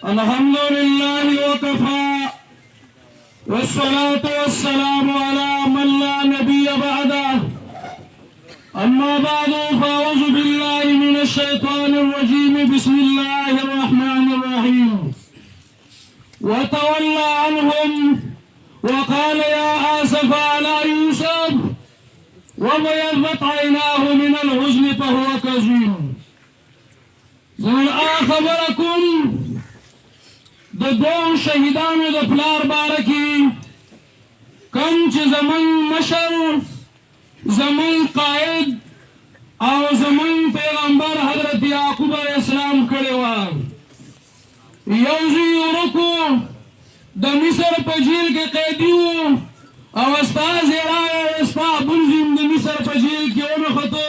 الحمد لله وكفى والصلاة والسلام على من لا نبي بعده. أما بعد فأعوذ بالله من الشيطان الرجيم. بسم الله الرحمن الرحيم. وتولى عنهم وقال يا آسف على يوسف وبيضت عيناه من الحزن فهو كظيم. زمن خبركم د دوه شهیدانو د پلار باره کې کوم چې زمون مشر زمون قائد او زمون پیغمبر حضرت یعقوب علیہ السلام کړی و. یو زوی ورکو د مصر په جیل کې قیدي و او استاذ یې راغی ستا بل زوی هم د مصر په جیل کې ونښتو.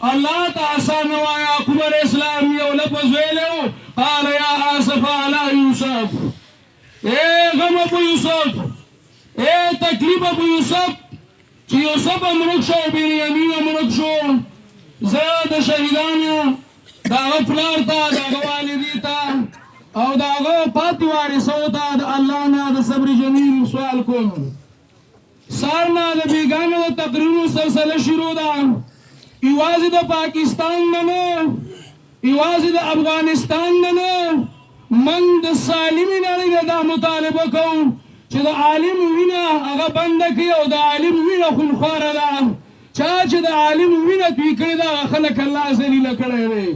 الله ته آسان وایه. یعقوب علیہ السلام یو لفظ ویلی و قال یا آسف علی یوسف. اے غم ابو یوسف، اے تکلیف ابو یوسف چې یوسف امرک شو او بنیامین امرک شو. زه د شهیدانو د هغه پلار ته د هغه والدې ته او د هغه پاتې وارثو ته د الله نه د صبر جمیل سوال کوم. سهار نه د بیګانو د تقریرونو سلسله شروع ده. یوازې د پاکستان نه نه، یوازې د افغانستان نه نه، من د سالمې نړۍ نه دا مطالبه کوم چې د عالم وینه هغه بنده کړي او د عالم وینه خونخواره ده. چا چې د عالم وینه توی کړې ده هغه خلک الله ذلیله کړی دی.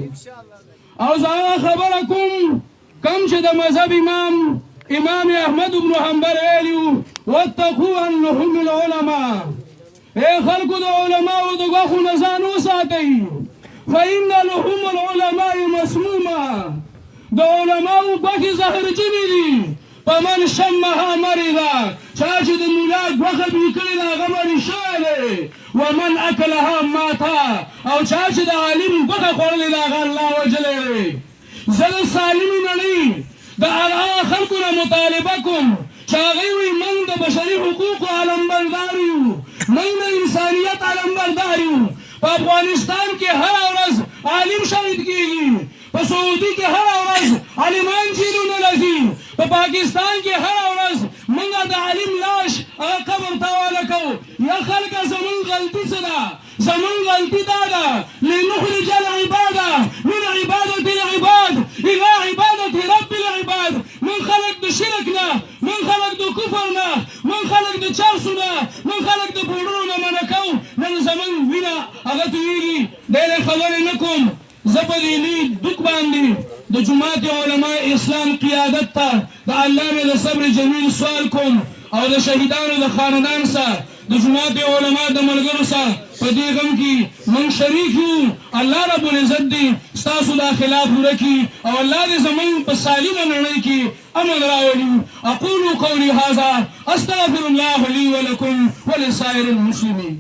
او زه هغه خبره کوم کوم چې د مذهب امام احمد بن حنبل ویلي وو واتقوا عن لحوم العلماء. اے خلکو د علماو د غوښو نه ځان وساتئ. فإن لحوم العلماء مسمومه. د علماو غوښې زهرجنې دي. فمن شمها مرضه. چا چې د ملا غوښه بوی کړې ده هغه مریض شوی دی. ومن اکلها ماته. او چا چې د عالم غوښه خوړلې ده هغه الله وجلی دی. زه د سالمې نړۍ د هغه خلکو نه مطالبه کوم چې هغوی وایي موږ د بشري حقوقو علمبردار یو، موږ د انسانیت علمبردار یو. په افغانستان کې هره ورځ عالم شهید کېږي. په سعودي کې هره ورځ عالمان جیلونه لځي. په پاکستان کې هره ورځ موږ د عالم لاش هغه قبر ته حواله کوو. یا خلکه زموږ غلطي څه ده؟ زموږ غلطي دا ده لنخرج العباد من عبادة العباد إلى عبادة رب العباد. من خلق د شرک نه، من خلق د کفر نه، من خلق د چرسو نه، من خلق د بوډرو نه منع کوو. نن زموږ وینه هغه تویېږي. ډېرې خبرې نه کوم. زه په دې لوی دوک باندې د جماعت علماء اسلام قیادت ته د الله نه د صبر جمیل سوال کوم او د شهیدانو د خاندان سره د جماعت علماء د ملګرو سره په دې غم کې موږ شریک یو. الله رب العزت دې ستاسو دا خلاف ورکړي او الله دې زموږ په سالمه نړۍ کې امن راولي. اقول قولي هذا استغفر الله لي ولكم ولسائر المسلمين.